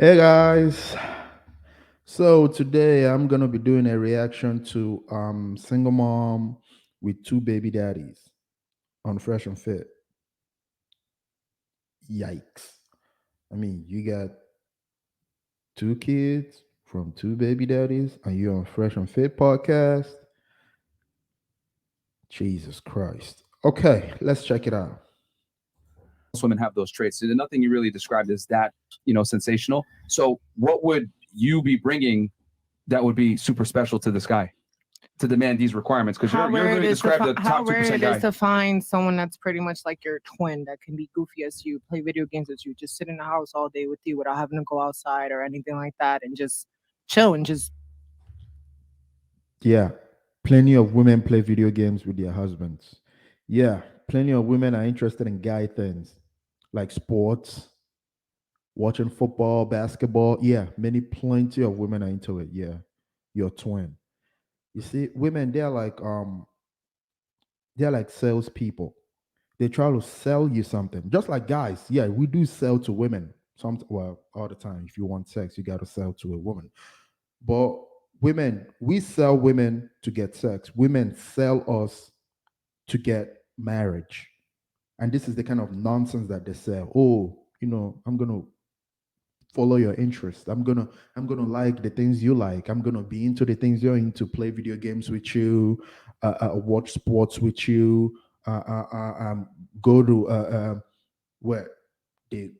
Hey guys. So today I'm gonna be doing a reaction to single mom with two baby daddies on Fresh and Fit. Yikes. I mean, you got two kids from two baby daddies and you're on Fresh and Fit podcast. Jesus Christ. Okay, let's check it out. Most women have those traits. So nothing you really described as that, sensational. So what would you be bringing that would be super special to this guy to demand these requirements? Because How you're rare going it to is to describe the how top 2% rare it guy. is to find someone that's pretty much like your twin that can be goofy as you, play video games with you, just sit in the house all day with you without having to go outside or anything like that, and just chill and just Yeah. Plenty of women play video games with their husbands. Yeah. Plenty of women are interested in guy things like sports, watching football, basketball. Yeah, plenty of women are into it. Yeah, your twin. You see, women they're like salespeople. They try to sell you something, just like guys. Yeah, we do sell to women. All the time. If you want sex, you got to sell to a woman. But women, we sell women to get sex. Women sell us to get marriage. And this is the kind of nonsense that they sell. Oh, I'm gonna follow your interest. I'm gonna like the things you like. I'm gonna be into the things you're into. Play video games with you, watch sports with you, go to where the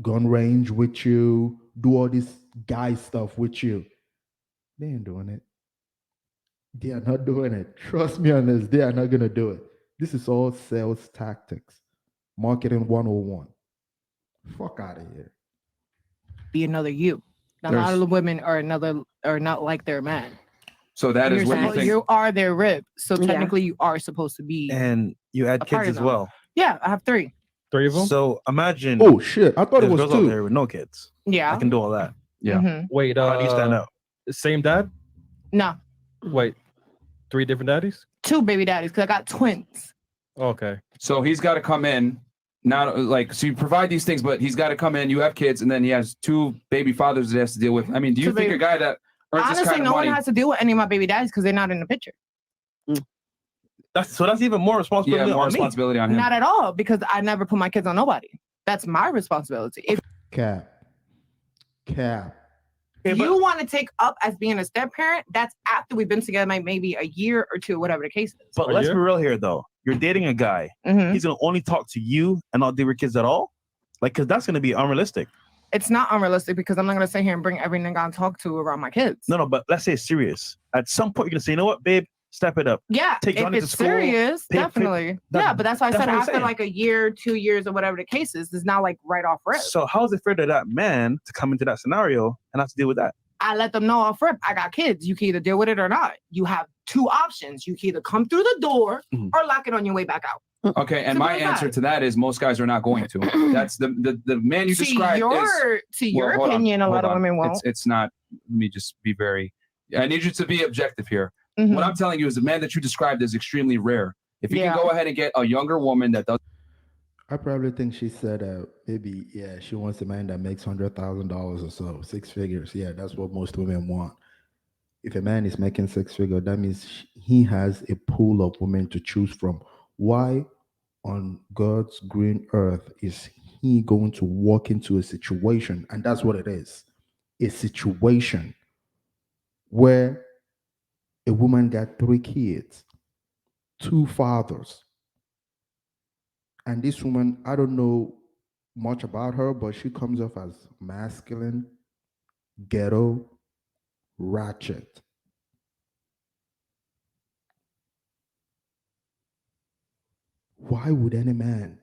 gun range with you, do all this guy stuff with you. They ain't doing it. They are not doing it. Trust me on this. They are not gonna do it. This is all sales tactics, marketing 101. Fuck out of here. be another you. Now, a lot There's of the women are not like their man. so that is You're what you supposed, think. you are their rib, so Yeah. technically you are supposed to be. And you had A part kids of as them. well. Yeah, I have three. Three of them? So imagine Oh shit! I thought it there's was girls out two. there with no kids. Yeah. I can do all that. Yeah. Mhm. Wait, How do you stand out? same dad? No, Wait, three different daddies? two baby daddies because I got twins. Okay. So he's got to come in. Not like so you provide these things, but he's got to come in. You have kids, and then he has two baby fathers that he has to deal with. I mean, do you So think they- a guy that earns this Honestly, kind of no money? one has to deal with any of my baby daddies because they're not in the picture. That's even more responsibility Yeah, more on me. responsibility on him. Not at all, because I never put my kids on nobody. That's my responsibility. If Cap. Okay, but- you want to take up as being a step parent, that's after we've been together like maybe a year or two, whatever the case is. But A let's year? be real here, though. You're dating a guy. Mhm. He's gonna only talk to you and not deal with kids at all. Like, cause that's gonna be unrealistic. It's not unrealistic because I'm not gonna sit here and bring every nigga I talk to around my kids. No, but let's say it's serious. At some point, you're gonna say, you know what, babe, step it up. Yeah, Take if Johnny to it's school, serious, definitely. Yeah, but that's why I that's said what I'm after saying. like a year, 2 years, or whatever the case is, it's not like right off rip. So how is it fair to that man to come into that scenario and have to deal with that? I let them know off rip, I got kids. You can either deal with it or not. You have two options. You can either come through the door Mhm. or lock it on your way back out. Okay, and Simple my as answer that. to that is most guys are not going to. That's the man you To described. your Hold on, opinion, a hold lot of on. women won't. It's not. Let me just be very. I need you to be objective here. Mhm. What I'm telling you is the man that you described is extremely rare. If you Yeah. can go ahead and get a younger woman that does. I probably think she said maybe she wants a man that makes $100,000 or so, six figures. Yeah, that's what most women want. If a man is making six figures, that means he has a pool of women to choose from. Why on God's green earth is he going to walk into a situation, and that's what it is, a situation where a woman got three kids, two fathers, and this woman, I don't know much about her, but she comes off as masculine, ghetto, ratchet. Why would any man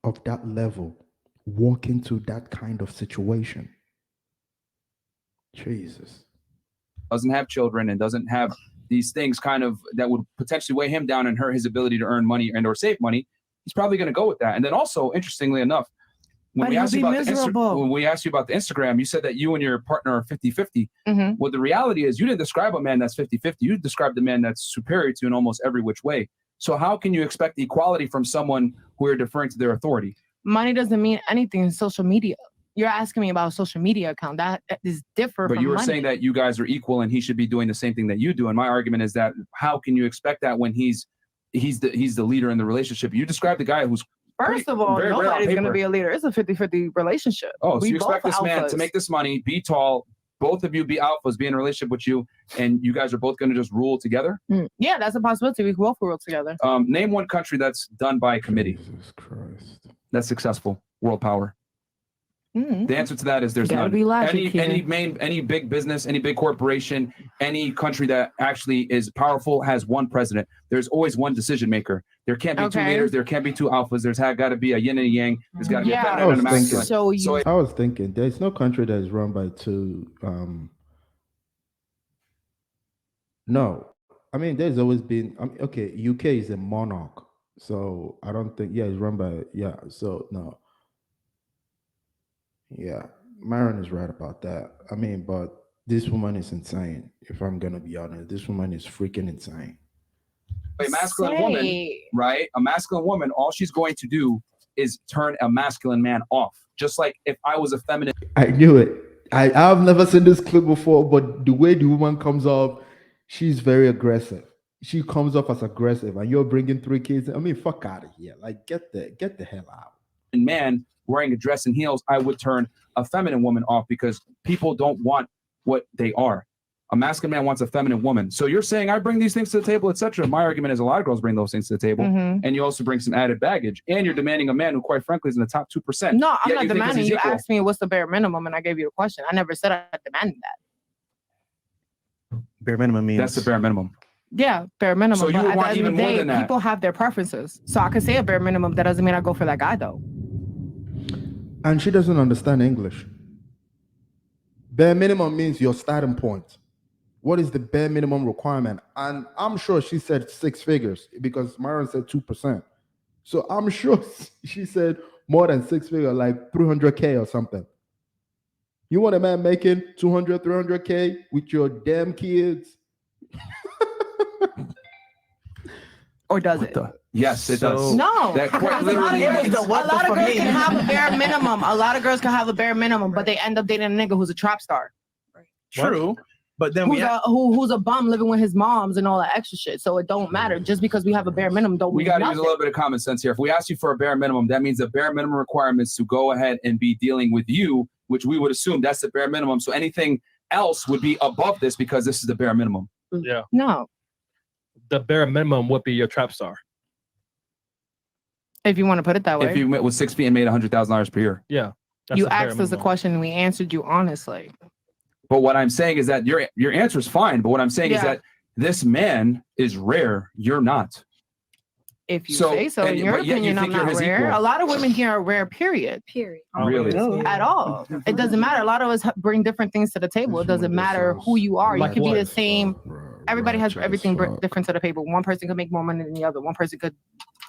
of that level walk into that kind of situation? Jesus. Doesn't have children and doesn't have these things kind of that would potentially weigh him down and hurt his ability to earn money and or save money, he's probably going to go with that. And then also, interestingly enough, when But we he'll asked you be about miserable. when we asked you about the Instagram, you said that you and your partner are 50-50. Mhm. Well, the reality is you didn't describe a man that's 50-50. You described a man that's superior to in almost every which way. So how can you expect equality from someone who are deferring to their authority? Money doesn't mean anything in social media. You're asking me about a social media account. That is different. But from you were money. saying that you guys are equal and he should be doing the same thing that you do. And my argument is that how can you expect that when he's the leader in the relationship? You described the guy who's First of all, very rare on nobody's going to paper. be a leader. It's a 50-50 relationship. Oh, so We you expect both this man to alphas. make this money, be tall, both of you be alphas, be in a relationship with you, and you guys are both going to just rule together? Yeah, that's a possibility. We can both rule together. Name one country that's done by committee. Jesus Christ. That's successful. World power. The answer to that is there's Gotta none. be logic Any big business, any big corporation, any country that actually is powerful has one president. There's always one decision maker. There can't be two leaders. There can't be two alphas. There's got to be a yin and a yang. There's got to be a feminine and a masculine. So I was thinking there's no country that is run by two. No, I mean there's always been. Okay, UK is a monarch, so I don't think. Yeah, it's run by. Yeah, so no. Yeah, Myron is right about that. I mean, but this woman is insane. If I'm gonna be honest, this woman is freaking insane. A masculine woman, right? A masculine woman, all she's going to do is turn a masculine man off. Just like if I was a feminine. I knew it. I've never seen this clip before, but the way the woman comes off, she's very aggressive. She comes off as aggressive, and you're bringing 3 kids. I mean, fuck out of here! Like, get the hell out. Man wearing a dress and heels, I would turn a feminine woman off because people don't want what they are. A masculine man wants a feminine woman. So you're saying I bring these things to the table, etc. My argument is a lot of girls bring those things to the table, and you also bring some added baggage, and you're demanding a man who, quite frankly, is in the top 2%. No, I'm not demanding. You asked me what's the bare minimum, and I gave you a question. I never said I demanded that. Bare minimum means that's the bare minimum. Yeah, bare minimum. So you but would at want the end even of the more day, than that. people have their preferences. So I can say a bare minimum. That doesn't mean I go for that guy, though. And she doesn't understand English. Bare minimum means your starting point. What is the bare minimum requirement? And I'm sure she said 6 figures because Myron said 2%. So I'm sure she said more than 6 figures, like 300K or something. You want a man making 200, 300K with your damn kids? Or does it? Yes, it does. No. That quite literally a means- lot of girls can have a bare minimum. A lot of girls can have a bare minimum, but they end up dating a nigga who's a trap star. true. But then who's a bum living with his moms and all that extra shit. So it don't matter. Just because we have a bare minimum, don't We mean got to use nothing. a little bit of common sense here. If we ask you for a bare minimum, that means the bare minimum requirements to go ahead and be dealing with you, which we would assume that's the bare minimum. So anything else would be above this because this is the bare minimum. Yeah. No. The bare minimum would be your trap star. If you want to put it that way. If you was 6 feet and made $100,000 per year. Yeah. You asked us a question and we answered you honestly. But what I'm saying is that your answer is fine. But what I'm saying is that this man is rare. You're not. If you say so, in your opinion, I'm not rare. A lot of women here are rare, period. Really? At all. It doesn't matter. A lot of us bring different things to the table. It doesn't matter who you are. You can be the same. Everybody has everything different to the table. One person could make more money than the other. One person could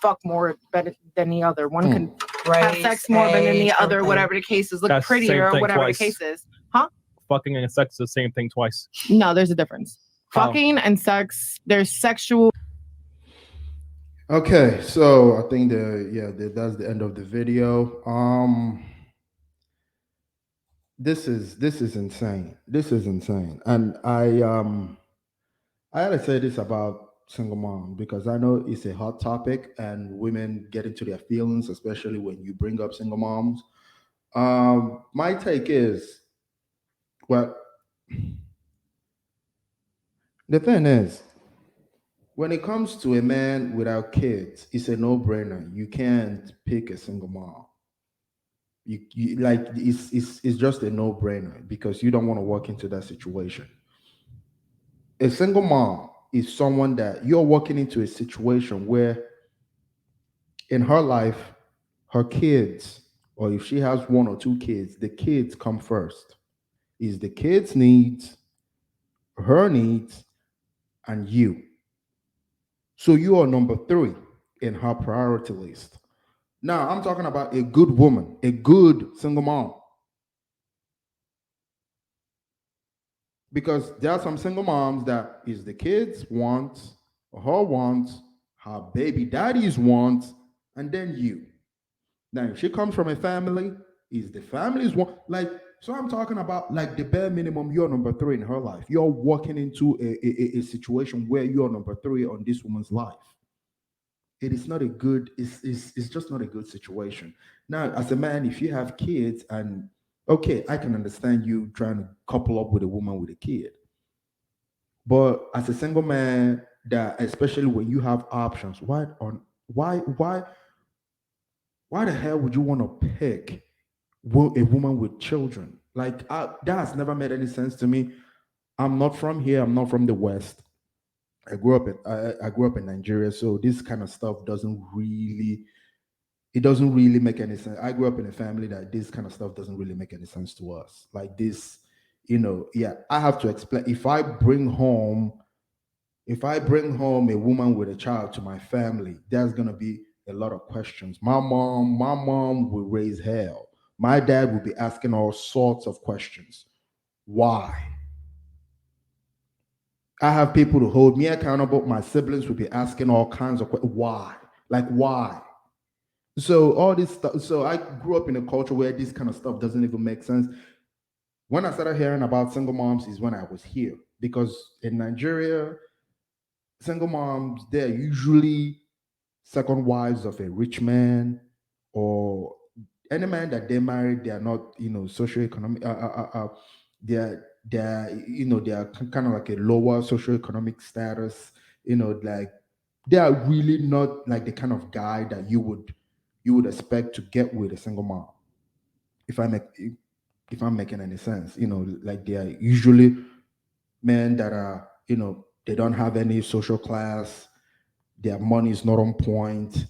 fuck more better than the other. One can have sex more than the other, whatever the case is. Look prettier, or whatever the case is. Huh? Fucking and sex is the same thing twice. No, there's a difference. Fucking and sex, there's sexual. Okay, so I think that's the end of the video. This is insane. This is insane. And I gotta say this about single mom because I know it's a hot topic and women get into their feelings, especially when you bring up single moms. My take is, well, the thing is, when it comes to a man without kids, it's a no-brainer. You can't pick a single mom. You like it's just a no-brainer because you don't want to walk into that situation. A single mom is someone that you're walking into a situation where in her life, her kids, or if she has 1 or 2 kids, the kids come first. Is the kids' needs, her needs, and you. So you are number 3 in her priority list. Now, I'm talking about a good woman, a good single mom. Because there are some single moms that is the kids' wants, her wants, her baby daddy's wants, and then you. Now, if she comes from a family Is the family is one like so I'm talking about like the bare minimum you're number three in her life. You're walking into a situation where you're number three on this woman's life. It is not a good it's just not a good situation. Now as a man, if you have kids and okay, I can understand you trying to couple up with a woman with a kid. But as a single man, that especially when you have options, why the hell would you want to pick a woman with children? Like that has never made any sense to me. I'm not from here. I'm not from the West. I grew up in Nigeria, so this kind of stuff doesn't really make any sense. I grew up in a family that this kind of stuff doesn't really make any sense to us. Like this, yeah. I have to explain if I bring home a woman with a child to my family, there's gonna be a lot of questions. My mom will raise hell. My dad will be asking all sorts of questions. Why? I have people to hold me accountable. My siblings will be asking all kinds of questions. Why? Like why? So all this stuff. So I grew up in a culture where this kind of stuff doesn't even make sense. When I started hearing about single moms is when I was here because in Nigeria, single moms they're usually second wives of a rich man or any man that they married. They are not socioeconomic. They are kind of like a lower socioeconomic status. Like they are really not like the kind of guy that you would expect to get with a single mom. If I make if I'm making any sense, like they are usually men that are they don't have any social class. Their money is not on point.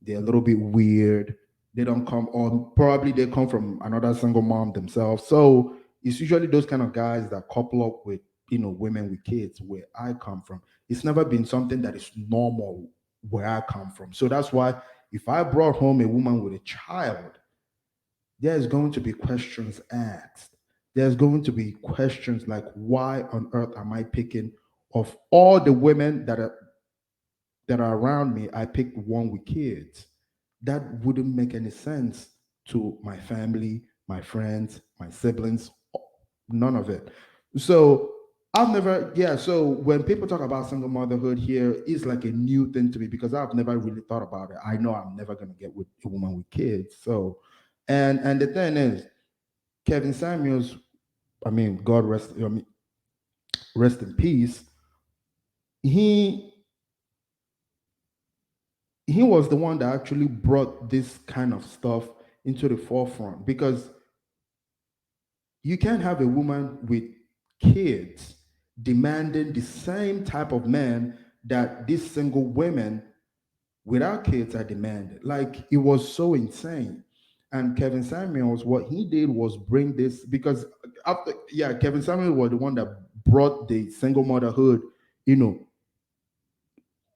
They're a little bit weird. They don't come, or probably they come from another single mom themselves. So it's usually those kind of guys that couple up with women with kids where I come from. It's never been something that is normal where I come from. So that's why if I brought home a woman with a child, there's going to be questions asked. There's going to be questions like, why on earth am I picking of all the women that are around me, I picked one with kids. That wouldn't make any sense to my family, my friends, my siblings, none of it. So I've never, yeah. So when people talk about single motherhood here, it's like a new thing to me because I've never really thought about it. I know I'm never gonna get with a woman with kids. So, and the thing is, Kevin Samuels, I mean, rest in peace. He he was the one that actually brought this kind of stuff into the forefront because you can't have a woman with kids demanding the same type of man that these single women without kids are demanded. Like it was so insane. And Kevin Samuels, what he did was bring this because after yeah, Kevin Samuels was the one that brought the single motherhood, you know,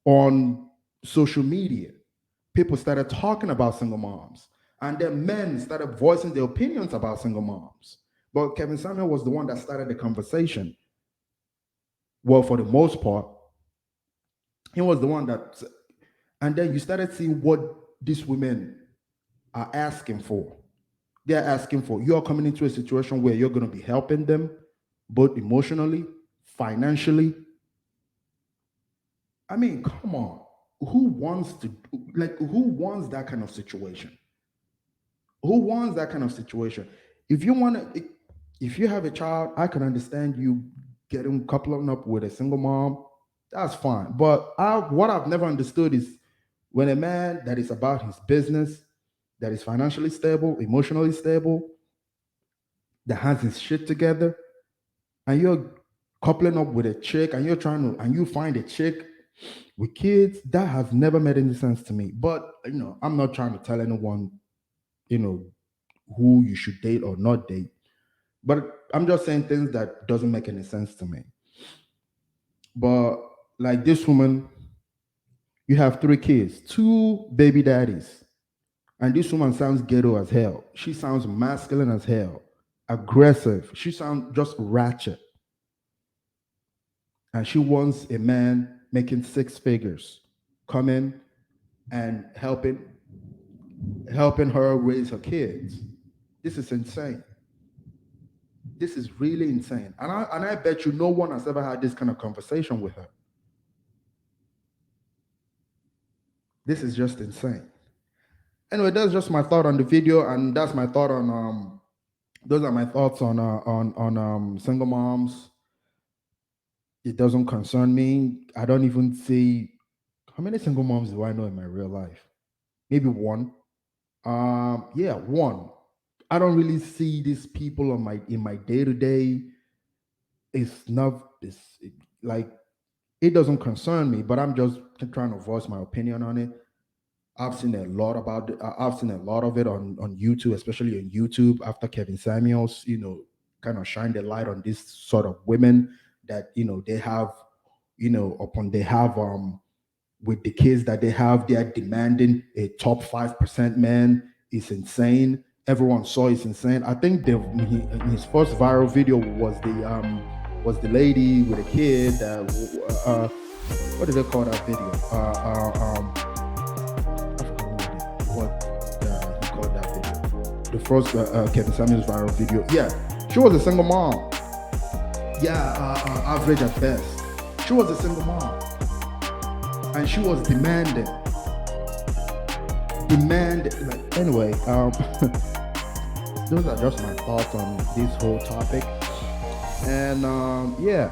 on social media. People started talking about single moms, and then men started voicing their opinions about single moms. But Kevin Samuel was the one that started the conversation. Well, for the most part, he was the one that, and then you started seeing what these women are asking for. They're asking for, you're coming into a situation where you're going to be helping them both emotionally, financially. I mean, come on. Who wants to, like, who wants that kind of situation? Who wants that kind of situation? If you want to, if you have a child, I can understand you getting coupling up with a single mom. That's fine. But what I've never understood is when a man that is about his business, that is financially stable, emotionally stable, that has his shit together, and you're coupling up with a chick, and you're trying to, and you find a chick with kids, that has never made any sense to me. But I'm not trying to tell anyone, you know, who you should date or not date. But I'm just saying things that doesn't make any sense to me. But like this woman, you have three kids, two baby daddies, and this woman sounds ghetto as hell. She sounds masculine as hell, aggressive. She sounds just ratchet, and she wants a man making six figures, coming and helping her raise her kids. This is insane. This is really insane. And I bet you no one has ever had this kind of conversation with her. This is just insane. Anyway, that's just my thought on the video, and that's my thought on those are my thoughts on single moms. It doesn't concern me. I don't even see how many single moms do I know in my real life? Maybe one. Yeah, one. I don't really see these people in my day-to-day. It's not like it doesn't concern me, but I'm just trying to voice my opinion on it. I've seen a lot about it. I've seen a lot of it on YouTube, especially on YouTube after Kevin Samuels, kind of shined a light on this sort of women that, they have, upon they have with the kids that they have, they are demanding a top 5% man. It's insane. Everyone saw it's insane. I think his first viral video was the lady with a kid that what did they call that video? He called that video. The first Kevin Samuels viral video. Yeah, she was a single mom. Yeah, average at best. She was a single mom, and she was demanding. Like, anyway, those are just my thoughts on this whole topic. And yeah.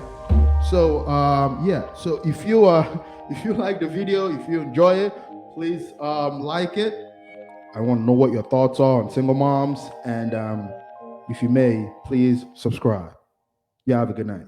So So if you like the video, if you enjoy it, please like it. I want to know what your thoughts are on single moms, and if you may, please subscribe. Yeah, have a good night.